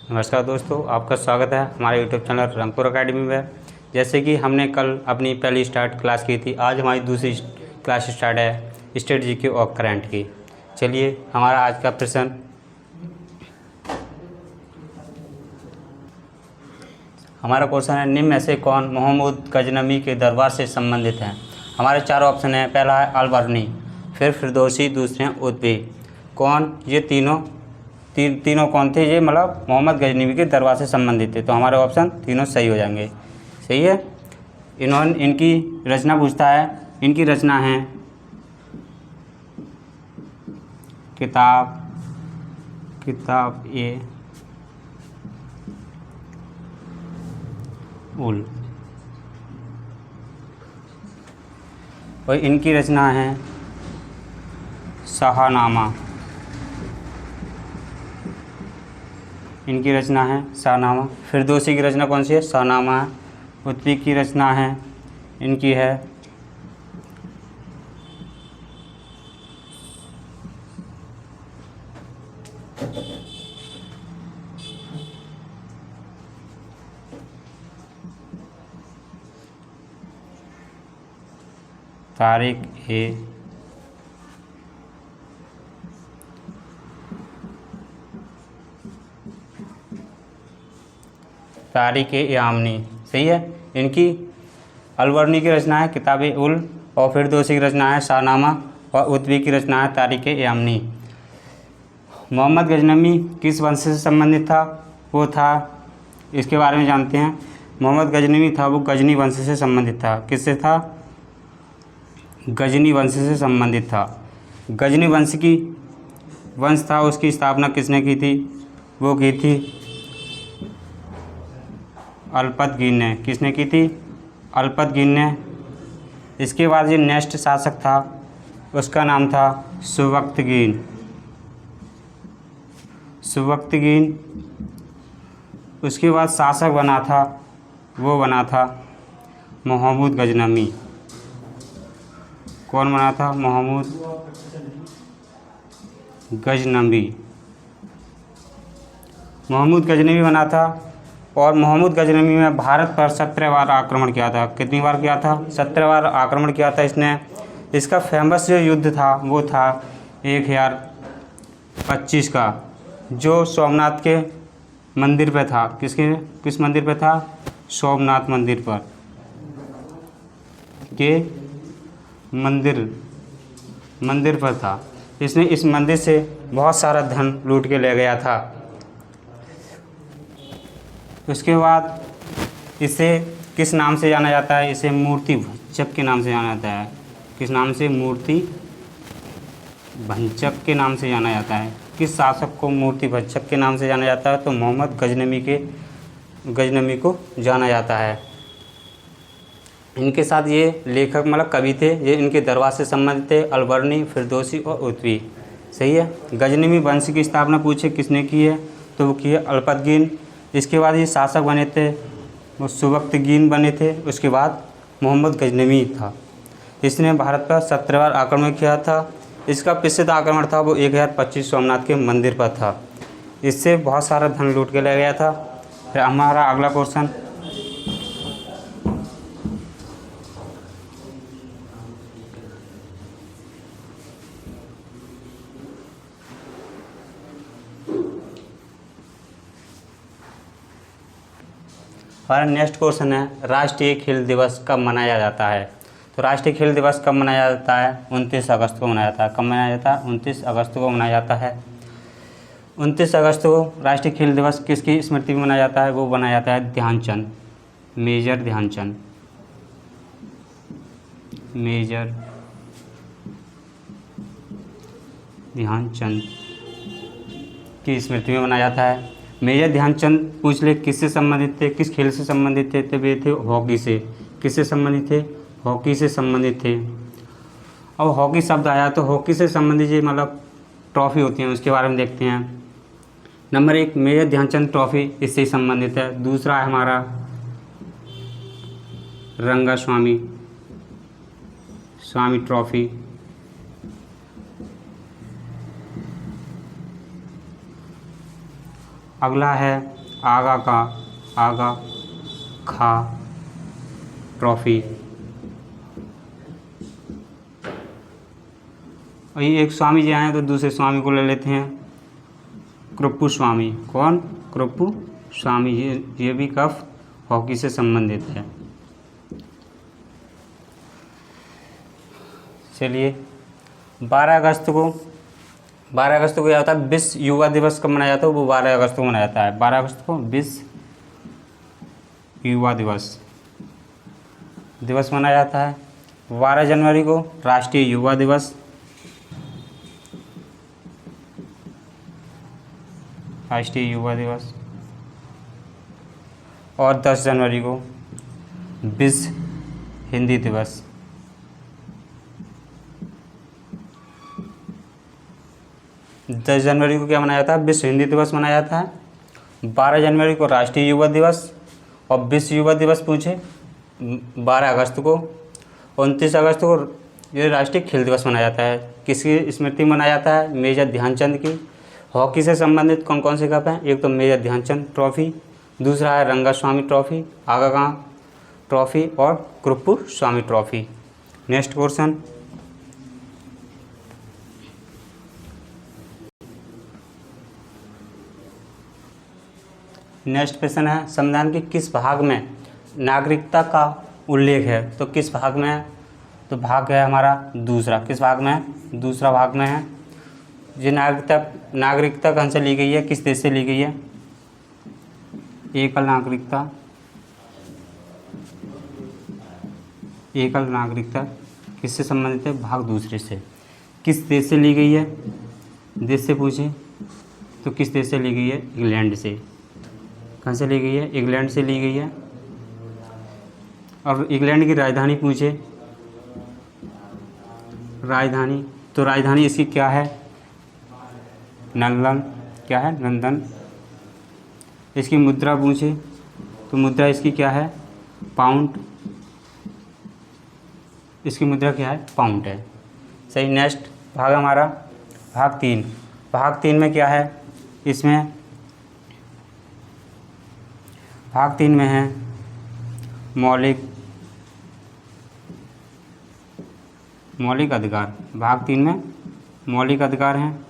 नमस्कार दोस्तों, आपका स्वागत है हमारे यूट्यूब चैनल रंगपुर अकेडमी में। जैसे कि हमने कल अपनी पहली स्टार्ट क्लास की थी, आज हमारी दूसरी क्लास स्टार्ट है स्टेट जीके और करंट की। चलिए, हमारा आज का प्रश्न हमारा क्वेश्चन है, निम्न में से कौन मोहम्मद गजनवी के दरबार से संबंधित हैं। हमारे चार ऑप्शन हैं। पहला है अलबर्नी, फिर फिरदौसी, दूसरे हैं उतबी। कौन ये तीनों कौन थे? ये मतलब मोहम्मद गजनवी के दरबार से संबंधित थे। तो हमारे ऑप्शन तीनों सही हो जाएंगे। सही है। इनकी रचना पूछता है। इनकी रचना है किताब ए उल, और इनकी रचना है शाहनामा। इनकी रचना है शाहनामा। फिरदौसी की रचना कौन सी है? शाहनामा है। उतबी की रचना है, इनकी है तारिक-ए-यामनी। सही है। इनकी अलबर्नी की रचना है किताब-ए उल, और फिरदौसी की रचना है शाहनामा, और उतबी की रचना है तारिक-ए-यामनी। मोहम्मद गजनवी किस वंश से संबंधित था? वो था, इसके बारे में जानते हैं। मोहम्मद गजनवी था, वो गजनी वंश से संबंधित था। किससे था? गजनी वंश से संबंधित था। गजनी वंश था, उसकी स्थापना किसने की थी? वो की थी अल्पतगीन ने। किसने की थी? अल्पतगीन ने। इसके बाद जो नेक्स्ट शासक था, उसका नाम था सुबक्तगीन। उसके बाद शासक बना था, वो बना था मोहम्मद गजनवी। कौन बना था? मोहम्मद गजनवी बना था। और मोहम्मद गजनवी में भारत पर 17 बार आक्रमण किया था। कितनी बार किया था? 17 बार आक्रमण किया था इसने। इसका फेमस जो युद्ध था वो था 1025 का, जो सोमनाथ के मंदिर पे था। किस मंदिर पे था? सोमनाथ मंदिर पर के मंदिर पर था। इसने इस मंदिर से बहुत सारा धन लूट के ले गया था। उसके बाद इसे किस नाम से जाना जाता है? इसे मूर्ति भंजक के नाम से जाना जाता है। किस नाम से? मूर्ति भंजक के नाम से जाना जाता है। किस शासक को मूर्ति भंजक के नाम से जाना जाता है? तो मोहम्मद गजनवी को जाना जाता है। इनके साथ ये लेखक मतलब कवि थे, ये इनके दरबार से संबंधित थे, अलबर्नी, फिरदौसी और उतबी। सही है। गजनवी वंश की स्थापना पूछे किसने की है? तो वो की है अल्पतगीन। इसके बाद ये शासक बने थे, वो सुबक्तगीन बने थे। उसके बाद मोहम्मद गजनवी था। इसने भारत पर 17 बार आक्रमण किया था। इसका प्रसिद्ध आक्रमण था वो 1025 सोमनाथ के मंदिर पर था। इससे बहुत सारा धन लूट के ले गया था। फिर हमारा अगला क्वेश्चन, हमारा नेक्स्ट क्वेश्चन है, राष्ट्रीय खेल दिवस कब मनाया जाता है? तो राष्ट्रीय खेल दिवस कब मनाया जाता है? 29 अगस्त को मनाया जाता है। कब मनाया जाता है? 29 अगस्त को मनाया जाता है। 29 अगस्त को राष्ट्रीय खेल दिवस किसकी स्मृति में मनाया जाता है? वो मनाया जाता है ध्यानचंद, मेजर ध्यानचंद की स्मृति में मनाया जाता है। मेजर ध्यानचंद पूछ ले किससे संबंधित थे, किस खेल से संबंधित थे? तो वे थे हॉकी से। किससे संबंधित थे? हॉकी से संबंधित थे। अब हॉकी शब्द आया तो हॉकी से संबंधित जो मतलब ट्रॉफी होती हैं उसके बारे में देखते हैं। नंबर 1 मेजर ध्यानचंद ट्रॉफी, इससे ही संबंधित है। दूसरा है हमारा रंगास्वामी ट्रॉफी। अगला है आगा खा ट्रॉफी। और ये एक स्वामी जी आए हैं तो दूसरे स्वामी को ले लेते हैं, कृप्पू स्वामी। कौन? कृप्पू स्वामी। ये भी कफ हॉकी से संबंधित है। चलिए 12 अगस्त को क्या होता है? विश्व युवा दिवस कब मनाया जाता है? वो 12 अगस्त को मनाया जाता है। 12 अगस्त को विश्व युवा दिवस मनाया जाता है। 12 जनवरी को राष्ट्रीय युवा दिवस, और 10 जनवरी को विश्व हिंदी दिवस। 10 जनवरी को क्या मनाया जाता है? विश्व हिंदी दिवस मनाया जाता है। 12 जनवरी को राष्ट्रीय युवा दिवस, और विश्व युवा दिवस पूछे 12 अगस्त को। 29 अगस्त को ये राष्ट्रीय खेल दिवस मनाया जाता है। किसकी स्मृति मनाया जाता है? मेजर ध्यानचंद की। हॉकी से संबंधित कौन कौन से कप हैं? एक तो मेजर ध्यानचंद ट्रॉफी, दूसरा है रंगास्वामी ट्रॉफी, आगा ट्रॉफी और Kuppu Swami trophy. Next question, next question है संविधान के किस भाग में नागरिकता का उल्लेख है? तो किस भाग में है? तो भाग है हमारा दूसरा। किस भाग में है? दूसरा भाग में है। ये नागरिकता कहाँ से ली गई है? किस देश से ली गई है? एकल नागरिकता किससे संबंधित है? भाग दूसरे से। किस देश से ली गई है? देश से पूछे तो किस देश से ली गई है? इंग्लैंड से। कहाँ से ली गई है? इंग्लैंड से ली गई है। और इंग्लैंड की राजधानी पूछे, राजधानी, तो राजधानी इसकी क्या है? लंदन। क्या है? लंदन। इसकी मुद्रा पूछे तो मुद्रा इसकी क्या है? पाउंड। इसकी मुद्रा क्या है? पाउंड है। सही। नेक्स्ट भाग हमारा भाग 3। भाग 3 में क्या है? इसमें भाग 3 में है मौलिक अधिकार। भाग 3 में मौलिक अधिकार हैं।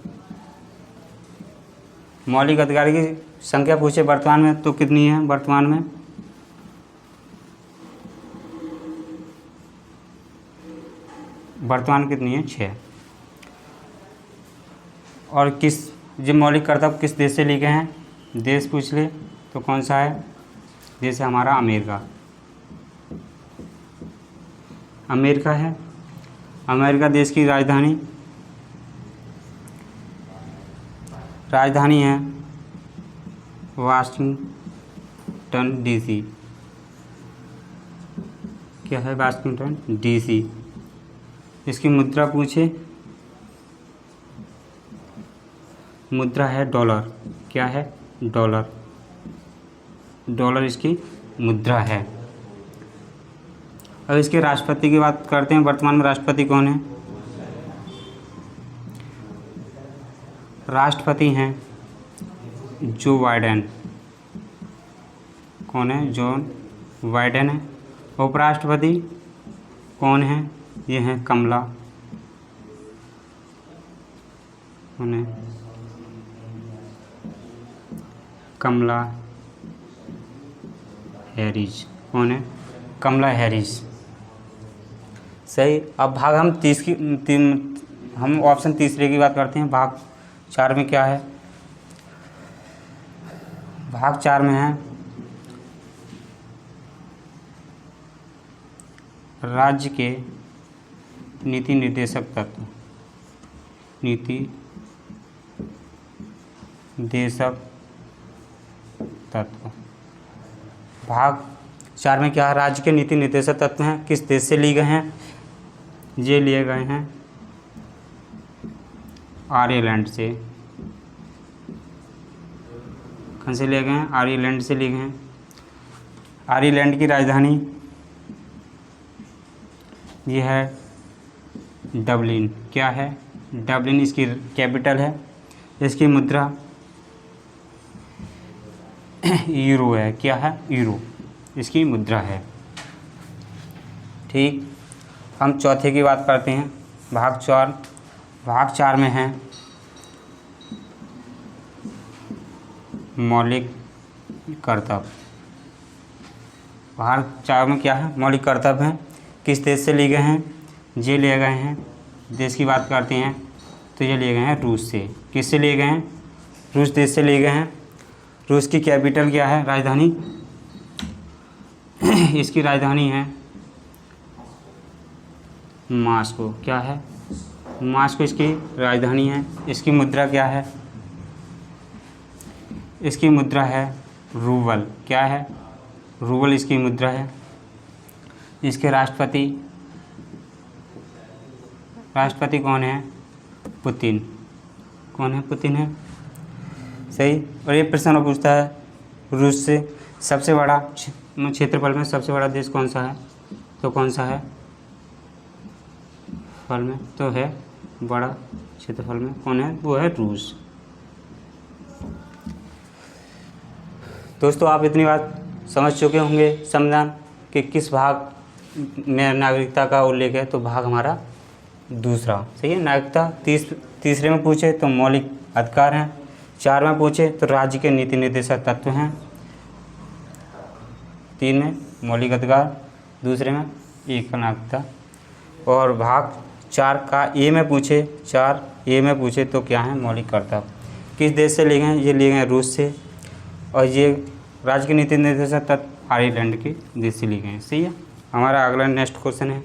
मौलिक अधिकार की संख्या पूछे वर्तमान में तो कितनी है? वर्तमान कितनी है? 6। और किस जो मौलिक कर्तव्य किस देश से लिए गए हैं? देश पूछ ले तो कौन सा है? देश है हमारा अमेरिका। अमेरिका है। अमेरिका देश की राजधानी है वाशिंगटन डीसी। क्या है? Washington DC. इसकी मुद्रा पूछे, मुद्रा है डॉलर। क्या है? डॉलर। डॉलर इसकी मुद्रा है। अब इसके राष्ट्रपति की बात करते हैं। वर्तमान में राष्ट्रपति कौन है? राष्ट्रपति हैं जो बाइडेन। कौन है? जॉन बाइडेन है। उपराष्ट्रपति कौन है? ये हैं कमला। कौन है? कमला हैरिस। कौन है? कमला हैरिस। सही। अब भाग हम हम ऑप्शन तीसरे की बात करते हैं। भाग 4 में क्या है? भाग 4 में है राज्य के नीति निर्देशक तत्व। भाग 4 में क्या है? राज्य के नीति निर्देशक तत्व हैं। किस देश से लिए गए हैं? ये लिए गए हैं आयरलैंड से। कहाँ से लिए गए हैं? आयरलैंड से लिए गए हैं। आयरलैंड की राजधानी ये है डबलिन। क्या है? डबलिन इसकी कैपिटल है। इसकी मुद्रा यूरो है। क्या है? यूरो इसकी मुद्रा है। ठीक, हम चौथे की बात करते हैं। भाग 4, भाग 4 में है मौलिक कर्तव्य। भाग 4 में क्या है? मौलिक कर्तव्य हैं। किस देश से लिए गए हैं? ये लिए गए हैं, देश की बात करते हैं तो ये लिए गए हैं रूस से। किससे लिए गए हैं? रूस देश से लिए गए हैं। रूस की कैपिटल क्या है? राजधानी इसकी राजधानी है मॉस्को। क्या है? मॉस्को इसकी राजधानी है। इसकी मुद्रा क्या है? इसकी मुद्रा है रूबल। क्या है? रूबल इसकी मुद्रा है। इसके राष्ट्रपति कौन है? पुतिन। कौन है? पुतिन है। सही। और ये प्रश्न पूछता है रूस से सबसे बड़ा क्षेत्रफल में सबसे बड़ा देश कौन सा है? तो कौन सा है? फल में तो है बड़ा क्षेत्रफल में कौन है? वो है रूस। दोस्तों, आप इतनी बात समझ चुके होंगे संविधान के किस भाग में नागरिकता का उल्लेख है। तो भाग हमारा दूसरा। सही है। नागरिकता तीसरे में पूछे तो मौलिक अधिकार हैं। 4 में पूछे तो राज्य के नीति निर्देशक तत्व हैं। 3 में मौलिक अधिकार, दूसरे में एक नागरिकता। और भाग 4 का ए में पूछे 4A में पूछे तो क्या है? मौलिक कर्तव्य। किस देश से लिए गए हैं? ये लिए गए हैं रूस से। और ये राज्य के नीति निर्देशक तत्व आयरलैंड के देश से लिए गए हैं। सही है। हमारा अगला नेक्स्ट क्वेश्चन है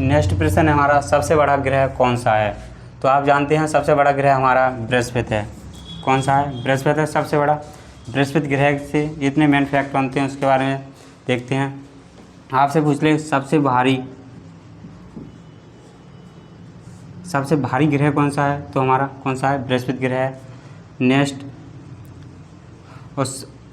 नेक्स्ट प्रश्न है हमारा, सबसे बड़ा ग्रह कौन सा है? तो आप जानते हैं सबसे बड़ा ग्रह हमारा बृहस्पति है। कौन सा है? बृहस्पति है सबसे बड़ा। बृहस्पति ग्रह से इतने मेन फैक्ट बनते हैं उसके बारे में देखते हैं। आपसे पूछ ले सबसे भारी ग्रह कौन सा है? तो हमारा कौन सा है? बृहस्पति ग्रह है। नेक्स्ट, और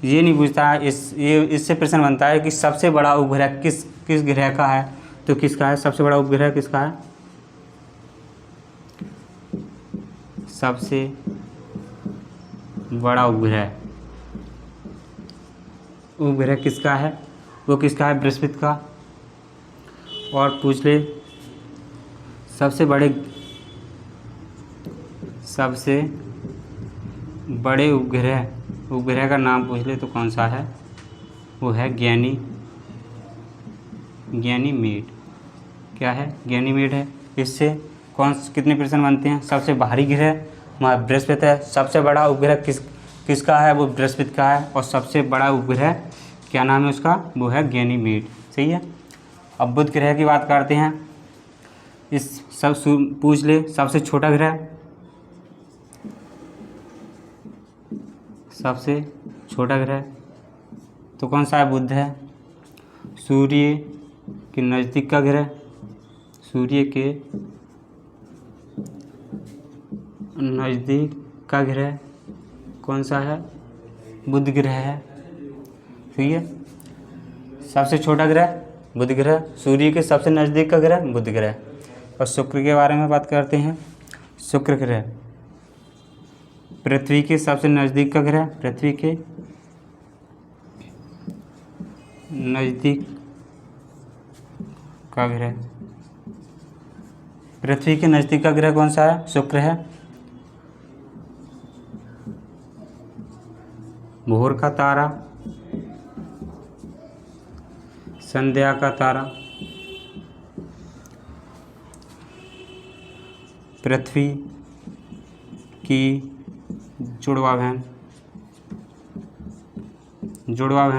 ये नहीं पूछता है इससे प्रश्न बनता है कि सबसे बड़ा उपग्रह किस ग्रह का है? तो किसका है? सबसे बड़ा उपग्रह किसका है? सबसे बड़ा उपग्रह किसका है? वो किसका है? बृहस्पति का। और पूछ ले सबसे बड़े उपग्रह का नाम पूछ ले तो कौन सा है? वो है गैनीमेड। क्या है? गैनीमेड है। इससे कितने प्रश्न बनते हैं? सबसे भारी ग्रह हमारा बृहस्पति है। सबसे बड़ा उपग्रह किसका है? वो बृहस्पति का है। और सबसे बड़ा उपग्रह क्या नाम है उसका? वो है गैनीमेड। सही है। अब बुध ग्रह की बात करते हैं। पूछ ले सबसे छोटा ग्रह, सबसे छोटा ग्रह तो कौन सा है? बुध है। सूर्य के नज़दीक का ग्रह, सूर्य के नज़दीक का ग्रह कौन सा है? बुध ग्रह है। ठीक है। सबसे छोटा ग्रह बुध ग्रह, सूर्य के सबसे नज़दीक का ग्रह बुध ग्रह। और शुक्र के बारे में बात करते हैं। शुक्र ग्रह पृथ्वी के सबसे नज़दीक का ग्रह, पृथ्वी के नज़दीक का ग्रह, पृथ्वी के नज़दीक का ग्रह कौन सा है? शुक्र है। भोर का तारा, संध्या का तारा, पृथ्वी की जुड़वा बहन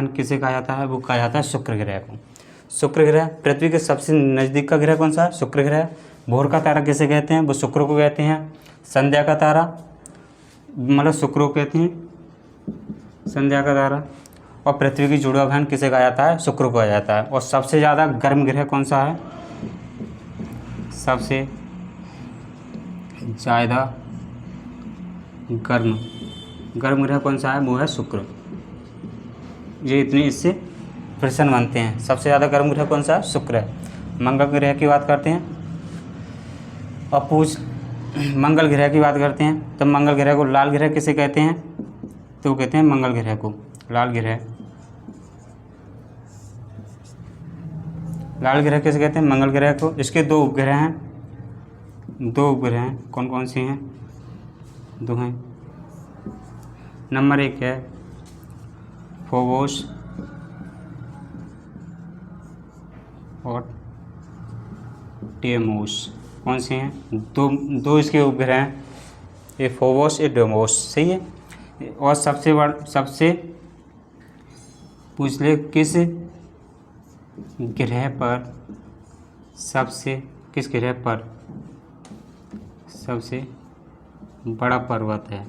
किसे कहा जाता है? वो कहा जाता है शुक्र ग्रह को। शुक्र ग्रह पृथ्वी के सबसे नज़दीक का ग्रह कौन सा है? शुक्र ग्रह। भोर का तारा किसे कहते हैं? वो शुक्र को कहते हैं। संध्या का तारा मतलब शुक्र को कहते हैं, संध्या का तारा। और पृथ्वी की जुड़वा बहन किसे कहा जाता है? शुक्र को कहा जाता है। और सबसे ज़्यादा गर्म ग्रह कौन सा है? सबसे ज़्यादा गर्म गर्म ग्रह कौन सा है? वो है शुक्र। ये इतने इससे प्रश्न बनते हैं। सबसे ज़्यादा गर्म ग्रह कौन सा है? शुक्र है। मंगल ग्रह की बात करते हैं और मंगल ग्रह की बात करते हैं तो मंगल ग्रह को लाल ग्रह किसे कहते हैं? तो कहते हैं मंगल ग्रह को लाल ग्रह। लाल ग्रह किसे कहते हैं? मंगल ग्रह को। इसके दो उपग्रह हैं। दो उपग्रह हैं, कौन कौन से हैं? दो हैं। नंबर 1 है फोबोस और डेमोस। कौन से हैं? दो इसके उपग्रह हैं, ये फोबोस ये डेमोस। सही है। और सबसे पूछ ले किस ग्रह पर सबसे बड़ा पर्वत है?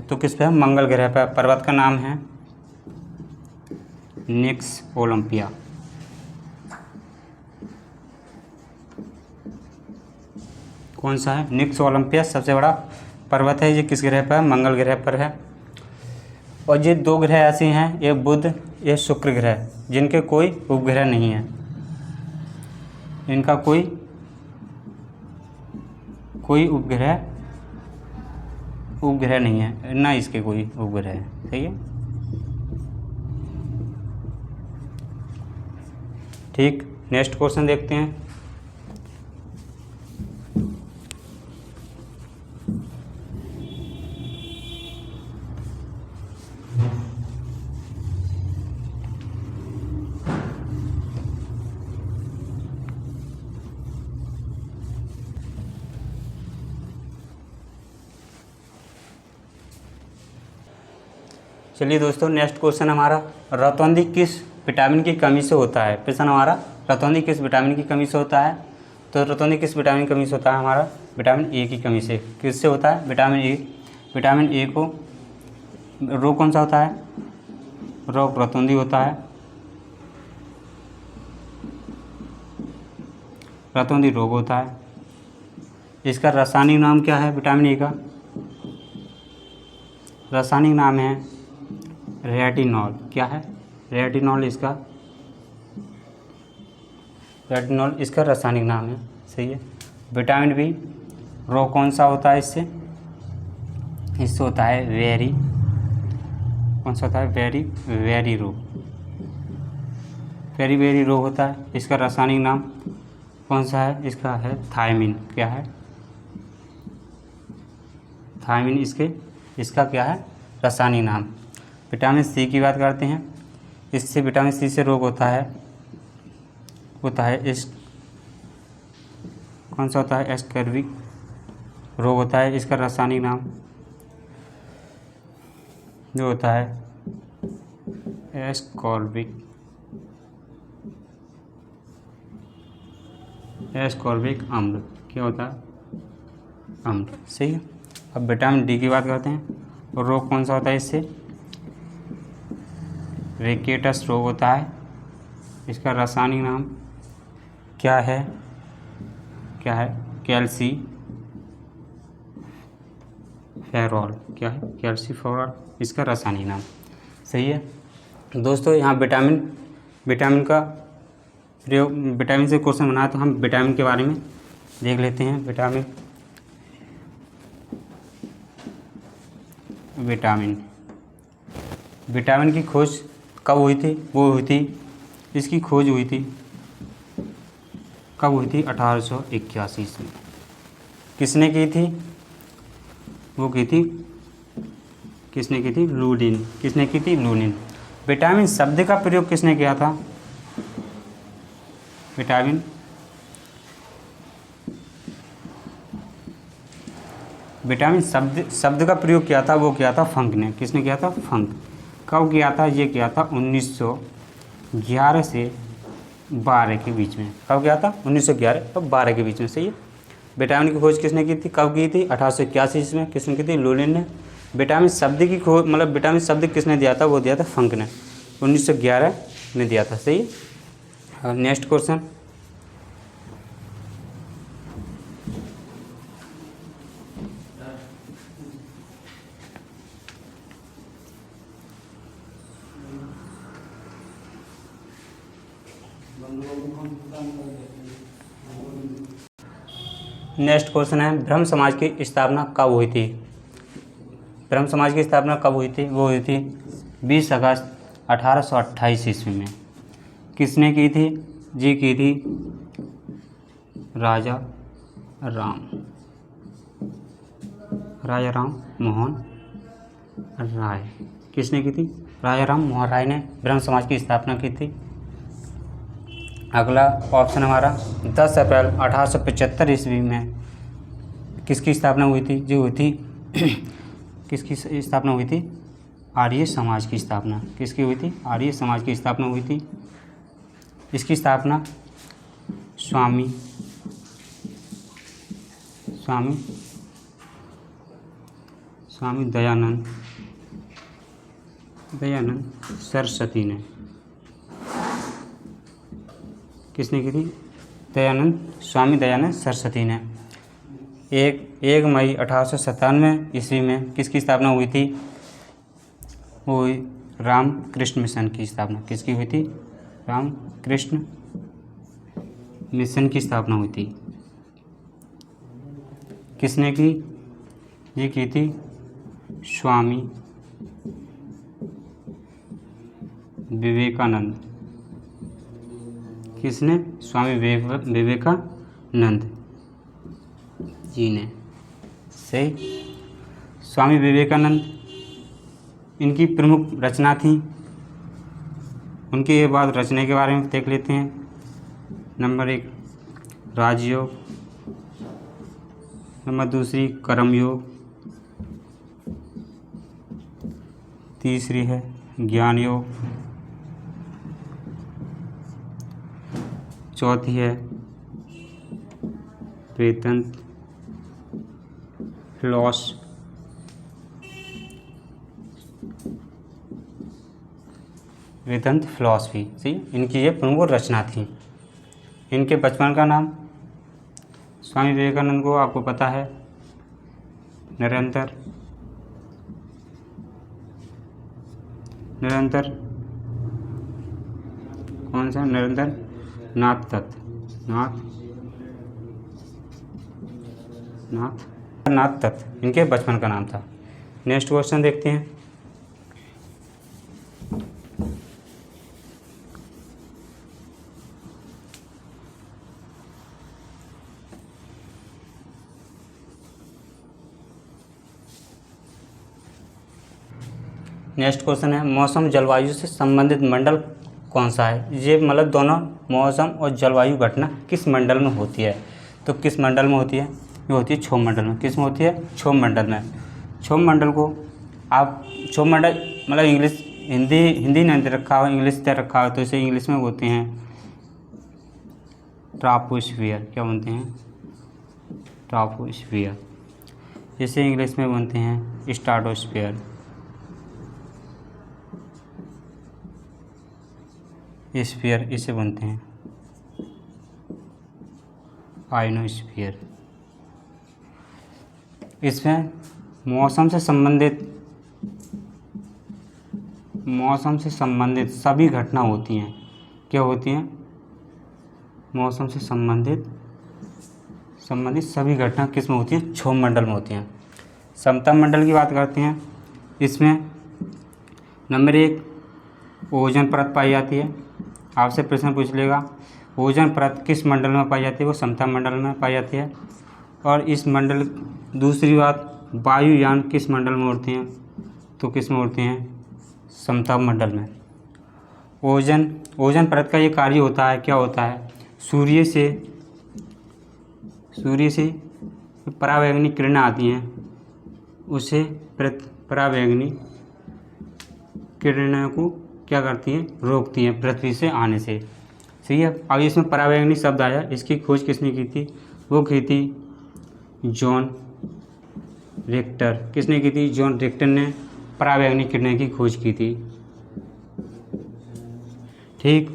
तो किस पे है? मंगल ग्रह पर। पर्वत का नाम है निक्स ओलंपिया। कौन सा है? निक्स ओलंपिया सबसे बड़ा पर्वत है। ये किस ग्रह पर है? मंगल ग्रह पर है। और ये दो ग्रह ऐसे हैं, ये बुध ये शुक्र ग्रह, जिनके कोई उपग्रह नहीं है। इनका कोई उपग्रह नहीं है, ना इसके कोई उपग्रह है। सही है। ठीक, नेक्स्ट क्वेश्चन देखते हैं। चलिए दोस्तों, नेक्स्ट क्वेश्चन हमारा, रतौंधी किस विटामिन की कमी से होता है? प्रश्न हमारा, रतौंधी किस विटामिन की कमी से होता है? तो रतौंधी किस विटामिन की कमी से होता है? हमारा विटामिन ए की कमी से। किससे होता है? Vitamin A. विटामिन ए को रोग कौन सा होता है? रोग रतौंधी होता है। रतौंधी रोग होता है। इसका रासायनिक नाम क्या है विटामिन ए का? रासायनिक नाम है रेटिनॉल। क्या है? रेटिनॉल इसका रासायनिक नाम है। सही है। विटामिन बी रोग कौन सा होता है इससे? इससे होता है वेरी, कौन सा होता है? वेरी रोग। वेरी रोग होता है। इसका रासायनिक नाम कौन सा है? इसका है थायमिन। क्या है? थायमिन इसका क्या है? रासायनिक नाम। विटामिन सी की बात करते हैं। इससे विटामिन सी से रोग होता है इस कौन सा होता है? एस्कर्विक रोग होता है। इसका रासायनिक नाम जो होता है एस्कॉर्बिक अम्ल। क्या होता है? अम्ल। सही है। अब विटामिन डी की बात करते हैं। रोग कौन सा होता है इससे? रिकेटस रोग होता है। इसका रासायनिक नाम क्या है? कैल्सीफेरॉल। क्या है? कैल्सीफेरॉल इसका रासायनिक नाम। सही है। दोस्तों, यहाँ विटामिन का प्रयोग, विटामिन से क्वेश्चन बनाया तो हम विटामिन के बारे में देख लेते हैं। विटामिन की खोज कब हुई थी? इसकी खोज हुई थी कब हुई थी? 1881 ईस्वी। किसने की थी? लूडिन। किसने की थी? लूडिन। विटामिन शब्द का प्रयोग किसने किया था? विटामिन शब्द का प्रयोग किया था, वो किया था फंक ने। किसने किया था? फंक। कब किया था? ये किया था 1911 से 12 के बीच में। कब किया था? 1911 और 12 के बीच में। सही है। विटामिन की खोज किसने की थी? कब की थी? 1881 ईस्वी में। किसने की थी? लूलिन ने। विटामिन शब्द की खोज, मतलब विटामिन शब्द किसने दिया था? वो दिया था फंक ने, 1911 में दिया था। सही है। नेक्स्ट क्वेश्चन, नेक्स्ट क्वेश्चन है, ब्रह्म समाज की स्थापना कब हुई थी? ब्रह्म समाज की स्थापना कब हुई थी? वो हुई थी 20 अगस्त 1828 ईस्वी में। किसने की थी? जी की थी राजा राम मोहन राय। किसने की थी? राजा राम मोहन राय ने ब्रह्म समाज की स्थापना की थी। अगला ऑप्शन हमारा 10 अप्रैल 1875 ईस्वी में किसकी स्थापना हुई थी? जो हुई थी किसकी स्थापना हुई थी? आर्य समाज की स्थापना। किसकी हुई थी? आर्य समाज की स्थापना हुई थी। इसकी स्थापना स्वामी दयानंद सरस्वती ने। किसने की थी? स्वामी दयानंद सरस्वती ने। 1 मई 1897 ईस्वी में किसकी स्थापना हुई थी? वो हुई रामकृष्ण मिशन की स्थापना। किसकी हुई थी? रामकृष्ण मिशन की स्थापना हुई थी। किसने की? ये की थी स्वामी विवेकानंद। किसने? स्वामी विवेकानंद जी ने। सही, स्वामी विवेकानंद इनकी प्रमुख रचना थी। उनके बाद रचना के बारे में देख लेते हैं। नंबर 1 राजयोग, नंबर 2 कर्मयोग, तीसरी है ज्ञान योग, चौथी है वेदांत फिलॉसफी। सी, इनकी ये प्रमुख रचना थी। इनके बचपन का नाम स्वामी विवेकानंद को आपको पता है, निरंतर कौन सा? निरंतर नाथ दत्त इनके बचपन का नाम था। नेक्स्ट क्वेश्चन देखते हैं। नेक्स्ट क्वेश्चन है, मौसम जलवायु से संबंधित मंडल कौन सा है? ये मतलब दोनों मौसम और जलवायु घटना किस मंडल में होती है? तो किस मंडल में होती है? ये होती है क्षोभ मंडल में। किस में होती है? क्षोभ मंडल में। क्षोभ मंडल को आप क्षोभ मंडल मतलब इंग्लिश हिंदी नहीं दे रखा हो, इंग्लिश दे रखा हो, तो इसे इंग्लिश में बोलते हैं ट्रॉपोस्फियर। क्या बोलते हैं? ट्रॉपोस्फियर। इसे इंग्लिश में बोलते हैं स्ट्रेटोस्फियर। स्फीयर इसे बनते हैं आयनोस्फीयर। इसमें मौसम से संबंधित सभी घटना होती हैं। क्या होती हैं? मौसम से संबंधित सभी घटना किस में होती हैं? क्षोभ मंडल में होती हैं। समताप मंडल की बात करते हैं। इसमें नंबर 1 ओजोन परत पाई जाती है। आपसे प्रश्न पूछ लेगा ओजोन परत किस मंडल में पाई जाती है? वो समताप मंडल में पाई जाती है। और इस मंडल, दूसरी बात, वायुयान किस मंडल में उड़ते हैं? तो किस में उड़ते हैं? समताप मंडल में। ओजोन परत का ये कार्य होता है, क्या होता है? सूर्य से पराबैंगनी किरणें आती हैं, उसे पराबैंगनी किरणों को क्या करती हैं? रोकती हैं पृथ्वी से आने से। सही है। अब इसमें पराबैंगनी शब्द आया, इसकी खोज किसने की थी? वो की थी जॉन रिक्टर। किसने की थी? जॉन रिक्टर ने पराबैंगनी किरणें की खोज की थी। ठीक।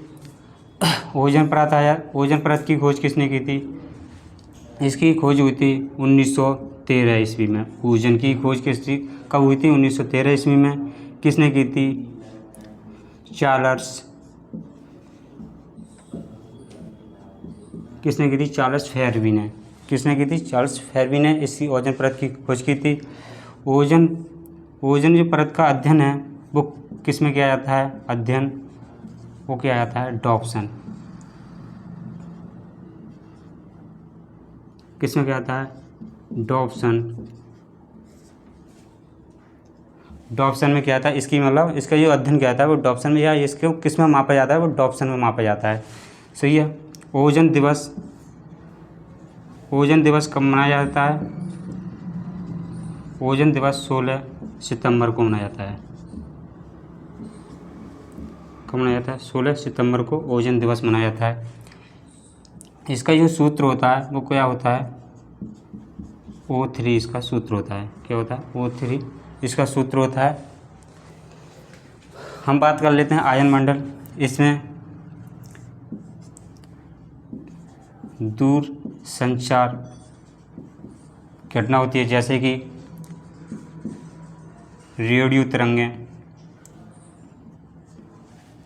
ओजोन परत आया, ओजोन परत की खोज किसने की थी? इसकी खोज हुई थी 1913 ईस्वी में। ओजोन की खोज कब हुई थी? 1913 ईस्वी में। किसने की थी? चार्ल्स किसने की थी? चार्ल्स फेरबी ने। किसने की थी? चार्ल्स फेरबी ने इसकी ओजोन परत की खोज की थी। ओजोन ओजोन जो परत का अध्ययन है वो किस में किया जाता है? अध्ययन वो किया जाता है डॉप्सन। किस में किया जाता है? डॉप्सन। डॉप्सन में किया था। इसकी मतलब इसका जो अध्ययन किया था वो डॉप्सन में, या इसको किस में मापा जाता है? वो डॉप्सन में मापा जाता है। सही है। ओजोन दिवस कब मनाया जाता है? ओजोन दिवस 16 सितंबर को मनाया जाता है। कब मनाया जाता है? 16 सितंबर को ओजोन दिवस मनाया जाता है। इसका जो सूत्र होता है वो क्या होता है? O3 इसका सूत्र होता है। क्या होता है? O3 इसका सूत्र होता है। हम बात कर लेते हैं आयन मंडल। इसमें दूर संचार घटना होती है, जैसे कि रेडियो तरंगें।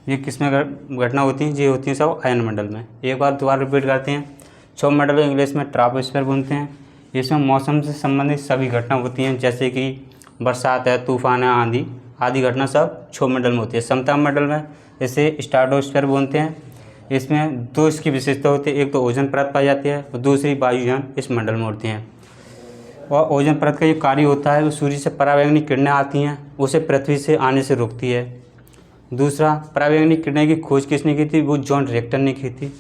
ये किसमें घटना होती है? ये होती है सब आयन मंडल में। एक बार दोबारा रिपीट करते हैं। क्षोभ मंडल को इंग्लिश में ट्रॉपोस्फीयर बोलते हैं। इसमें मौसम से संबंधित सभी घटना होती हैं, जैसे कि बरसात है, तूफान है, आंधी आदि घटना सब क्षोभ मंडल में होती है। समताप मंडल में इसे स्ट्रेटोस्फीयर बोलते हैं। इसमें दो इसकी विशेषता होती है, एक तो ओजोन परत पाई जाती है और दूसरी वायुयान इस मंडल में होती हैं। और ओजोन परत का जो कार्य होता है वो सूर्य से पराबैंगनी किरणें आती हैं, उसे पृथ्वी से आने से रोकती है। दूसरा, पराबैंगनी किरणें की खोज किसने की थी? वो जॉन डायरेक्टर ने की थी।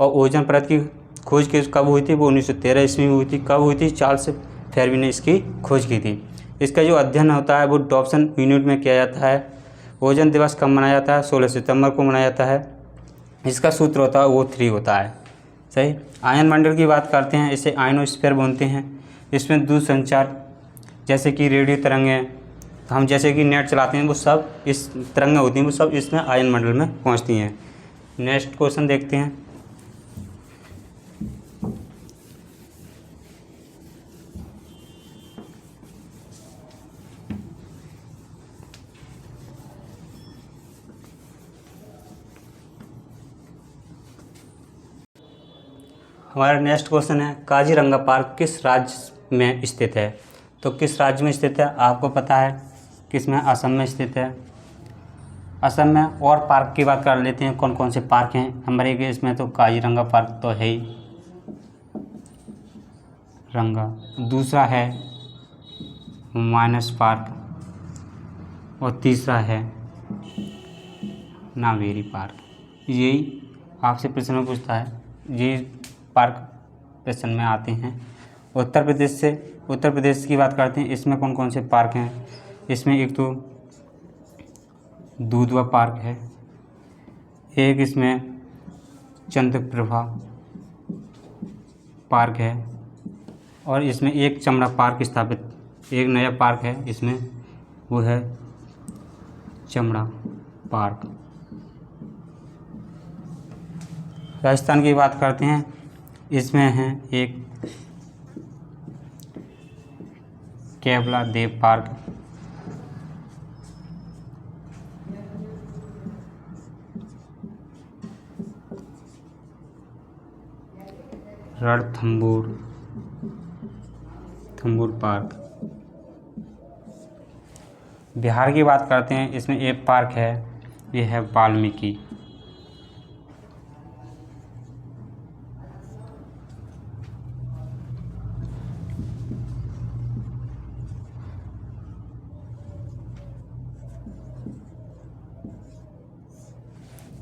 और ओजोन परत की खोज कब हुई थी? वो 1913 ईस्वी में हुई थी। कब हुई थी? चार्ल्स फेरबी ने इसकी खोज की थी। इसका जो अध्ययन होता है वो डॉप्सन यूनिट में किया जाता है। ओजोन दिवस कब मनाया जाता है? 16 सितंबर को मनाया जाता है। इसका सूत्र होता है O3 होता है। सही। आयन मंडल की बात करते हैं, इसे आयनोस्फीयर बोलते हैं। इसमें दूर संचार जैसे कि रेडियो तरंगें, हम जैसे कि नेट चलाते हैं वो सब इस तरंगें होती हैं, वो सब इसमें आयन मंडल में पहुंचती हैं। नेक्स्ट क्वेश्चन देखते हैं। हमारा नेक्स्ट क्वेश्चन है, काजीरंगा पार्क किस राज्य में स्थित है? तो किस राज्य में स्थित है? आपको पता है किस में? असम में स्थित है। असम में। और पार्क की बात कर लेते हैं, कौन कौन से पार्क हैं। नंबर 1 इसमें तो काजीरंगा पार्क तो है ही, रंगा। दूसरा है मानस पार्क और तीसरा है नावेरी पार्क। यही आपसे प्रश्न में पूछता है, ये पार्क प्रश्न में आते हैं। उत्तर प्रदेश की बात करते हैं, इसमें कौन कौन से पार्क हैं। इसमें एक तो दूधवा पार्क है, एक इसमें चंद्रप्रभा पार्क है, और इसमें एक चमड़ा पार्क स्थापित, एक नया पार्क है इसमें, वो है चमड़ा पार्क। राजस्थान की बात करते हैं, इसमें है एक केवला देव पार्क, रणथंभौर पार्क। बिहार की बात करते हैं, इसमें एक पार्क है, ये है वाल्मीकि।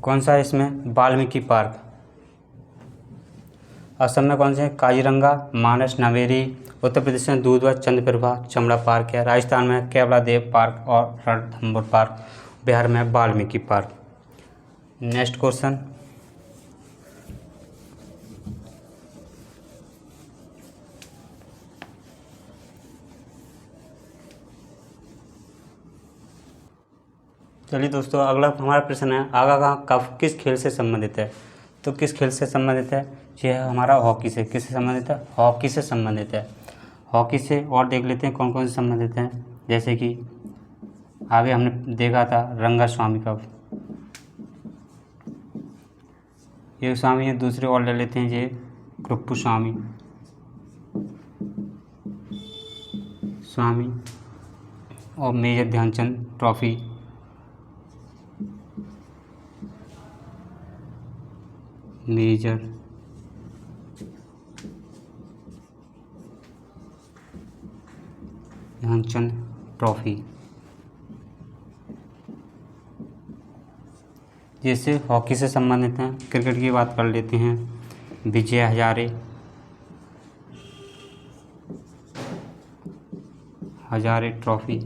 कौन सा है इसमें? वाल्मीकि पार्क। असम में कौन से हैं? काजीरंगा, मानस, नावेरी। उत्तर प्रदेश में दूधवा, चंद्रप्रभा, चमड़ा पार्क है। राजस्थान में केवला देव पार्क और रणथंभौर पार्क। बिहार में वाल्मीकि पार्क। Next question. चलिए दोस्तों, अगला हमारा प्रश्न है, आगा कब किस खेल से संबंधित है? तो किस खेल से संबंधित है? ये है हमारा हॉकी से। किससे संबंधित है? हॉकी से संबंधित है। हॉकी से और देख लेते हैं कौन कौन से संबंधित हैं। जैसे कि आगे हमने देखा था रंगास्वामी कप, ये स्वामी है। दूसरे और ले लेते हैं, ये कृपस्वामी स्वामी और major Dhyanchand trophy major Dhyanchand trophy. जैसे हॉकी से संबंधित हैं, क्रिकेट की बात कर लेते हैं। Vijay Hazare trophy,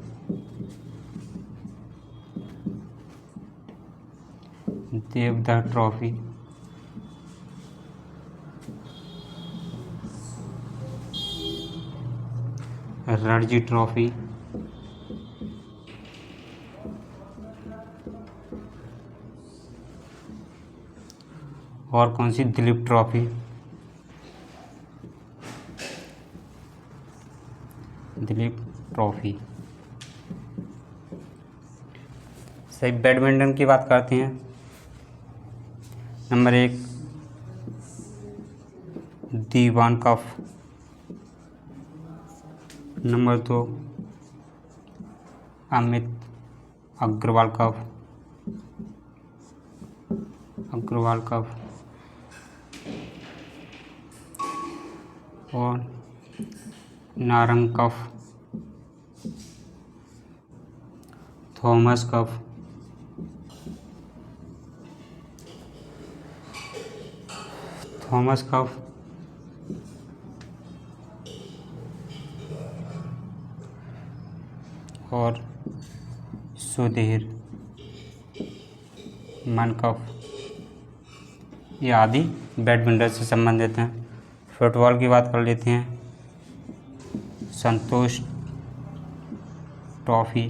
Deodhar trophy, Ranji trophy, और कौन सी, दिलीप ट्रॉफी, दिलीप ट्रॉफी। सही। बैडमिंटन की बात करते हैं। Number 1 Deewan cup, number 2 Amit Agarwal cup, और नारंग कप, थॉमस कप, और सुधीर मन कप, ये आदि बैडमिंटन से संबंधित हैं। फुटबॉल की बात कर लेते हैं। Santosh trophy,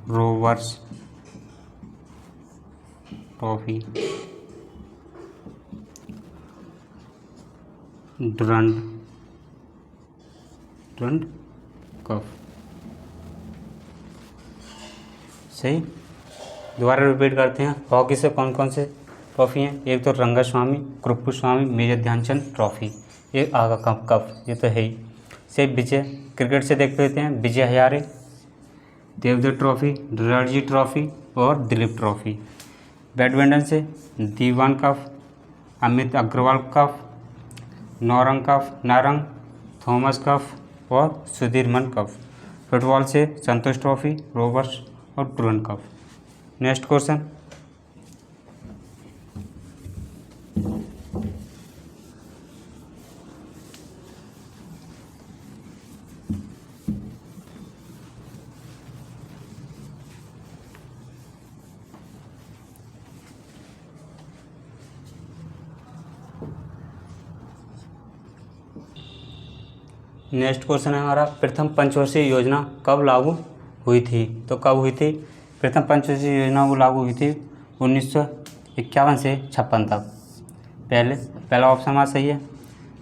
Rovers trophy, Durand cup. सही। दोबारा रिपीट करते हैं। हॉकी से कौन कौन से ट्रॉफी हैं? एक तो रंगास्वामी, कृपस्वामी, मेजर ध्यानचंद ट्रॉफी, एक आगा कप, ये तो है ही। से विजय, क्रिकेट से देख लेते हैं। विजय हजारे, देवधर ट्रॉफी, रणजी ट्रॉफी और दिलीप ट्रॉफी। बैडमिंटन से Deewan cup, Amit Agarwal cup, Narang, Thomas cup और सुधीरमन कप। फुटबॉल से संतोष ट्रॉफी, रोवर्स और Durand cup. Next question. Next question है हमारा, प्रथम पंचवर्षीय योजना कब लागू हुई थी? तो कब हुई थी? प्रथम पंचवर्षीय योजना वो लागू हुई थी 1951 से 56 तक। पहला ऑप्शन हमारा सही है।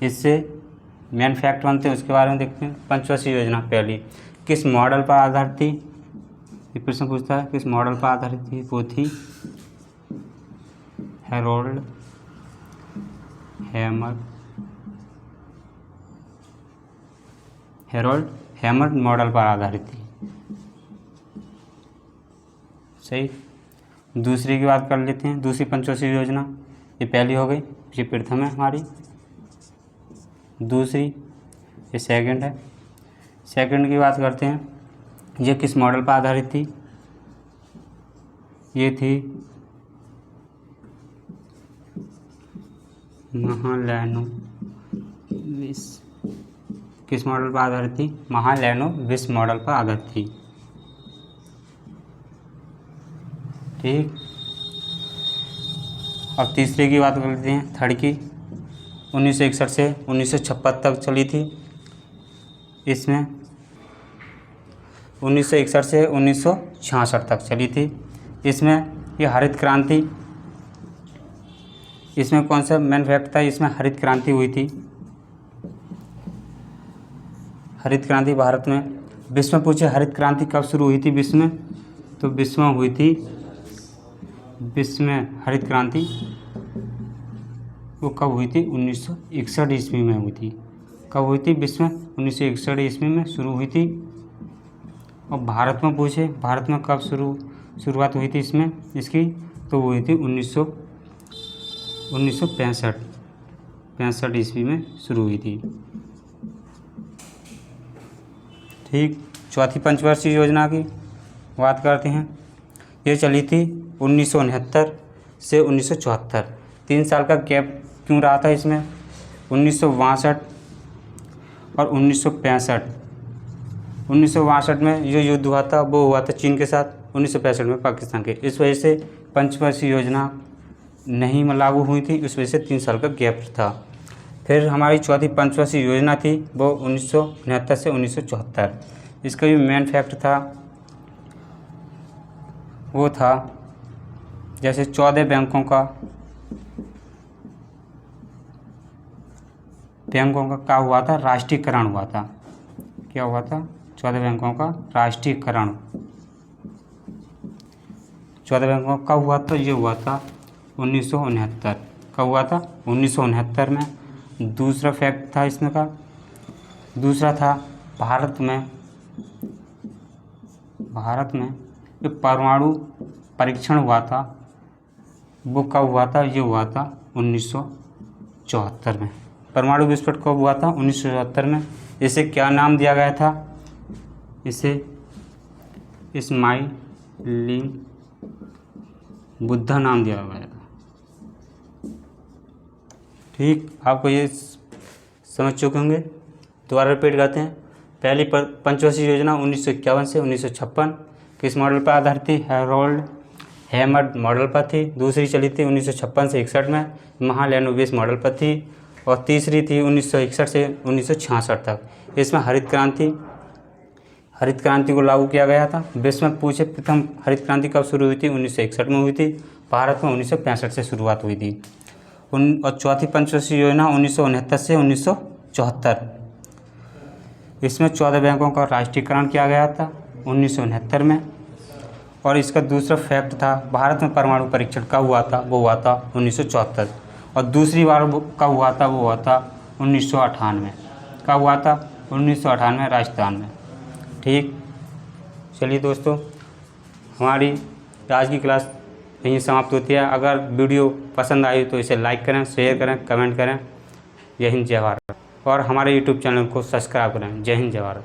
इससे मेन फैक्ट बनते हैं, उसके बारे में देखते हैं। पंचवर्षीय योजना पहली किस मॉडल पर आधारित थी? ये प्रश्न पूछता है किस मॉडल पर आधारित थी। वो थी हैरोल्ड हैमर मॉडल पर आधारित थी। सही। दूसरी की बात कर लेते हैं। दूसरी पंचवर्षीय योजना, ये पहली हो गई, ये प्रथम है हमारी। दूसरी ये सेकंड है। सेकंड की बात करते हैं, ये किस मॉडल पर आधारित थी? ये थी महालैनोविस। किस मॉडल पर आधारित थी? महालैनोविस मॉडल पर आधारित थी। ठीक। अब तीसरे की बात कर लेते हैं, थर्ड की। 1961 से 1956 तक चली थी। इसमें 1961 से 1966 तक चली थी। इसमें ये हरित क्रांति, इसमें कौन सा मेन फैक्ट था? इसमें हरित क्रांति हुई थी। हरित क्रांति भारत में, विश्व में पूछे हरित क्रांति कब शुरू हुई थी विश्व में? तो विश्व में हुई थी विश्व में हरित क्रांति वो कब हुई थी? 1961 ईस्वी में हुई थी। कब हुई थी? विश्व में 1961 ईस्वी में शुरू हुई थी। और भारत में पूछे, भारत में कब शुरुआत हुई थी इसमें इसकी? तो हुई थी 1965 ईस्वी में शुरू हुई थी। ठीक, चौथी पंचवर्षीय योजना की बात करते हैं। ये चली थी 1969 से 1974। 3 साल का गैप क्यों रहा था इसमें? 1962 और 1965। 1962 में जो युद्ध हुआ था वो हुआ था चीन के साथ, 1965 में पाकिस्तान के। इस वजह से पंचवर्षीय योजना नहीं लागू हुई थी, इस वजह से 3 साल का गैप था। फिर हमारी चौथी पंचवर्षीय योजना थी वो 1969 से 1974। इसका जो मेन फैक्ट था वो था जैसे 14 बैंकों का क्या हुआ था? राष्ट्रीयकरण हुआ था। क्या हुआ था? 14 बैंकों का राष्ट्रीयकरण। 14 बैंकों का कब हुआ था? ये हुआ था 1969। कब हुआ था? 1969 में। दूसरा फैक्ट था इसमें का, दूसरा था भारत में जो परमाणु परीक्षण हुआ था वो कब हुआ था? ये हुआ था 1974 में। परमाणु विस्फोट कब हुआ था? 1974 में। इसे क्या नाम दिया गया था? इसे स्माइलिंग बुद्धा नाम दिया गया था। ठीक, आपको ये समझ चुके होंगे। दोबारा रिपीट करते हैं। पहली पंचवर्षीय योजना 1951 से 1956 किस मॉडल पर आधारित थी? हैरोल्ड हैमर मॉडल पर थी। दूसरी चली थी 1956 से 61 में, महालैनोबिस मॉडल पर थी। और तीसरी थी 1961 से 1966 तक। इसमें हरित क्रांति को लागू किया गया था। विश्व में पूछे प्रथम हरित क्रांति कब शुरू हुई थी? 1961 में हुई थी। भारत में 1965 से शुरुआत हुई थी। और चौथी पंचवर्षीय योजना 1969 से 1974। इसमें 14 बैंकों का राष्ट्रीयकरण किया गया था 1969 में। और इसका दूसरा फैक्ट था भारत में परमाणु परीक्षण कब हुआ था? वो हुआ था 1974। और दूसरी बार कब हुआ था? वो हुआ था 1998। कब हुआ था? 1998 राजस्थान में। ठीक, चलिए दोस्तों, हमारी आज की क्लास यहीं समाप्त होती है। अगर वीडियो पसंद आई तो इसे लाइक करें, शेयर करें, कमेंट करें। जय हिंद, जय भारत। और हमारे यूट्यूब चैनल को सब्सक्राइब करें। जय हिंद, जय भारत।